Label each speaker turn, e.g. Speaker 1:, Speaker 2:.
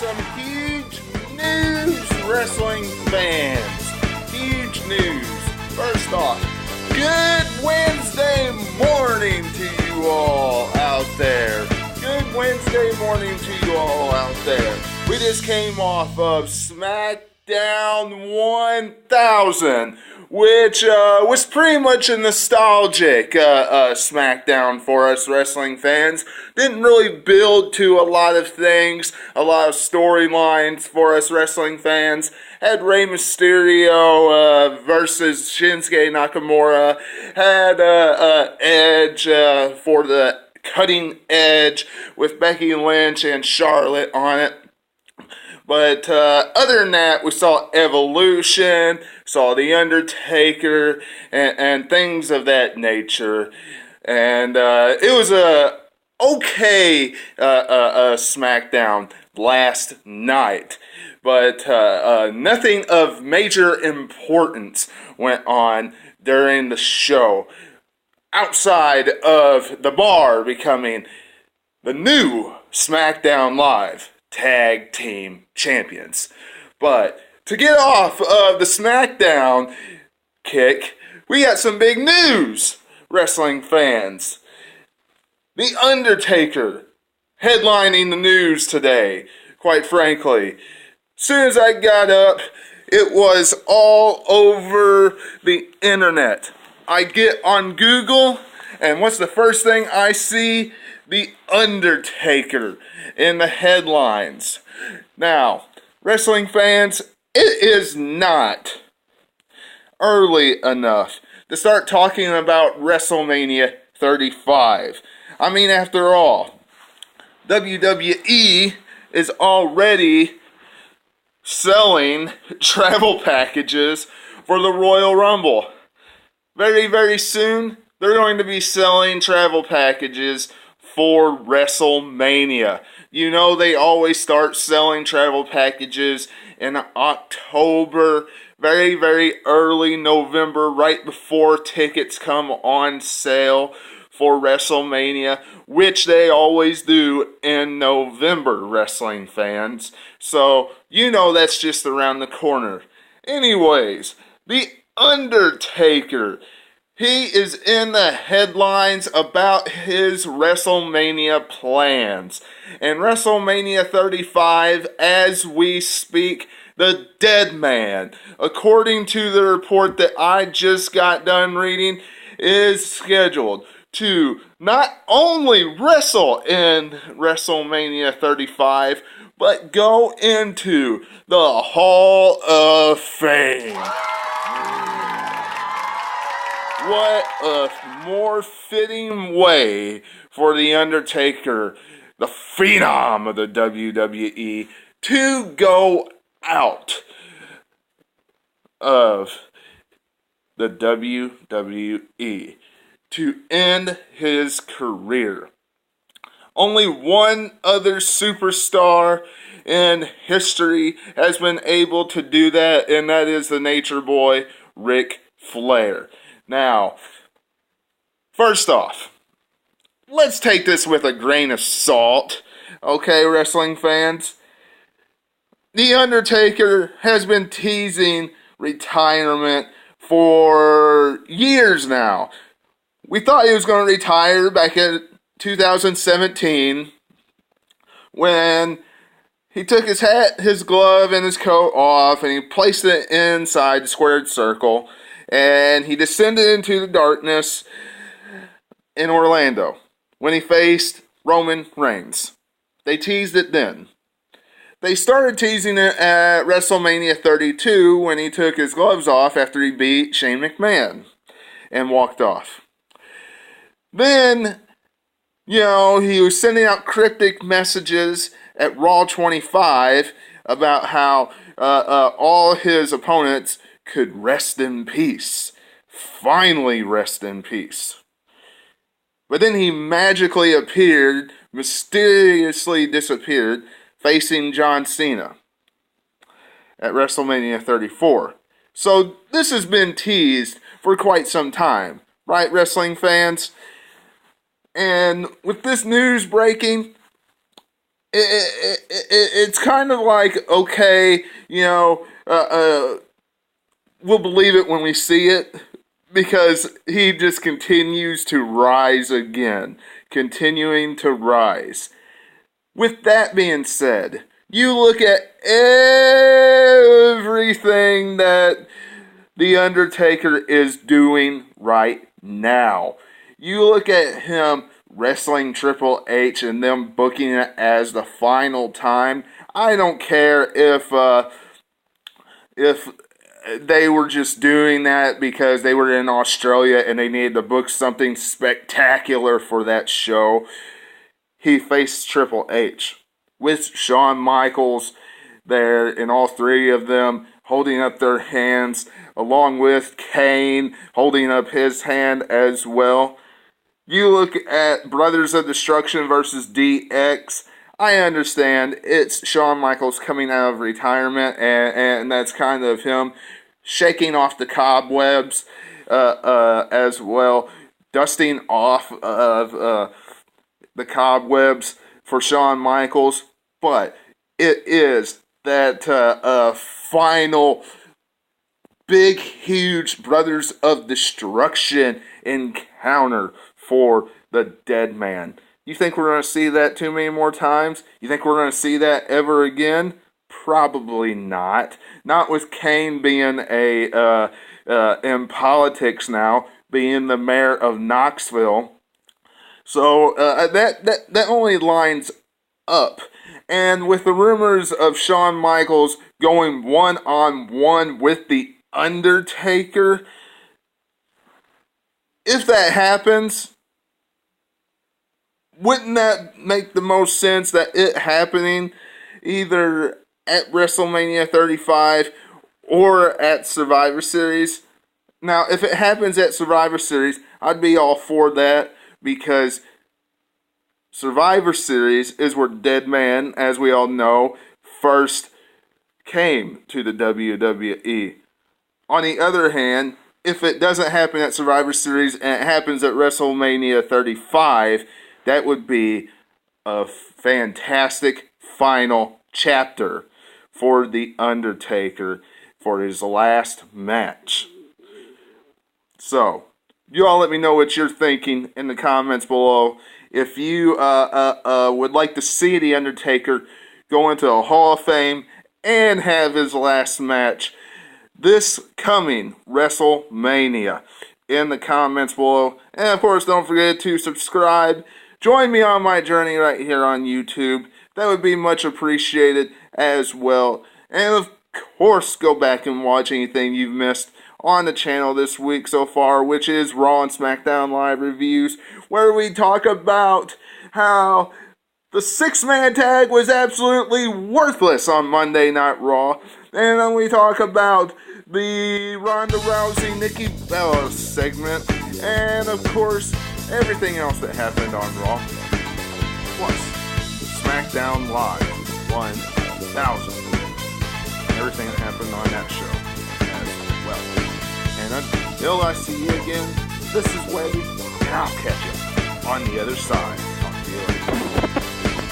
Speaker 1: some huge news, wrestling fans. Huge news. First off, good Wednesday morning to you all out there. Good Wednesday morning to you all out there. We just came off of SmackDown 1000, which was pretty much a nostalgic SmackDown for us wrestling fans. Didn't really build to a lot of things, a lot of storylines for us wrestling fans. Had Rey Mysterio versus Shinsuke Nakamura. Had Edge for the cutting edge with Becky Lynch and Charlotte on it. But other than that, we saw Evolution, saw The Undertaker, and things of that nature. And it was a okay SmackDown last night. But nothing of major importance went on during the show, outside of the Bar becoming the new SmackDown Live Tag Team Champions. But to get off of the SmackDown kick, we got some big news, wrestling fans. The Undertaker headlining the news today, quite frankly. As soon as I got up, it was all over the internet. I get on Google, and what's the first thing I see? The Undertaker in the headlines. Now, wrestling fans, it is not early enough to start talking about WrestleMania 35. I mean, after all, WWE is already selling travel packages for the Royal Rumble. Very, very soon, they're going to be selling travel packages for WrestleMania. You know, they always start selling travel packages in October, very, very early November, right before tickets come on sale for WrestleMania, which they always do in November, wrestling fans. So, you know that's just around the corner. Anyways, The Undertaker, he is in the headlines about his WrestleMania plans. And WrestleMania 35, as we speak, the dead man, according to the report that I just got done reading, is scheduled to not only wrestle in WrestleMania 35, but go into the Hall of Fame. What a more fitting way for The Undertaker, the phenom of the WWE, to go out of the WWE, to end his career. Only one other superstar in history has been able to do that, and that is the Nature Boy, Ric Flair. Now, first off, let's take this with a grain of salt, okay, wrestling fans? The Undertaker has been teasing retirement for years now. We thought he was going to retire back in 2017 when he took his hat, his glove, and his coat off, and he placed it inside the squared circle, and he descended into the darkness in Orlando when he faced Roman Reigns. They teased it then. They started teasing it at WrestleMania 32 when he took his gloves off after he beat Shane McMahon and walked off. Then, you know, he was sending out cryptic messages at Raw 25 about how all his opponents could rest in peace. Finally rest in peace. But then he magically appeared, mysteriously disappeared, facing John Cena at WrestleMania 34. So this has been teased for quite some time, right, wrestling fans? And with this news breaking, it's kind of like, okay, we'll believe it when we see it, because he just continues to rise again, continuing to rise. With that being said, you look at everything that The Undertaker is doing right now. You look at him wrestling Triple H and them booking it as the final time. I don't care if they were just doing that because they were in Australia and they needed to book something spectacular for that show. He faced Triple H with Shawn Michaels there, and all three of them holding up their hands, along with Kane holding up his hand as well. You look at Brothers of Destruction versus DX. I understand it's Shawn Michaels coming out of retirement, and that's kind of him shaking off the cobwebs as well, dusting off of the cobwebs for Shawn Michaels. But it is that final big, huge Brothers of Destruction encounter for the Dead Man. You think we're going to see that too many more times? You think we're going to see that ever again? Probably not. Not with Kane being in politics now, being the mayor of Knoxville. So that only lines up. And with the rumors of Shawn Michaels going one-on-one with The Undertaker, if that happens, wouldn't that make the most sense that it happening either at WrestleMania 35 or at Survivor Series? Now, if it happens at Survivor Series, I'd be all for that, because Survivor Series is where Dead Man, as we all know, first came to the WWE. On the other hand, if it doesn't happen at Survivor Series and it happens at WrestleMania 35, that would be a fantastic final chapter for The Undertaker for his last match. So, you all let me know what you're thinking in the comments below. If you would like to see The Undertaker go into the Hall of Fame and have his last match this coming WrestleMania, in the comments below. And of course, don't forget to subscribe. Join me on my journey right here on YouTube. That would be much appreciated as well. And of course, go back and watch anything you've missed on the channel this week so far, which is Raw and SmackDown Live reviews, where we talk about how the 6-man tag was absolutely worthless on Monday Night Raw. And then we talk about the Ronda Rousey Nikki Bella segment, and of course, everything else that happened on Raw, plus SmackDown Live 1000, everything that happened on that show as well. And until I see you again, this is Webby, and I'll catch you on the other side.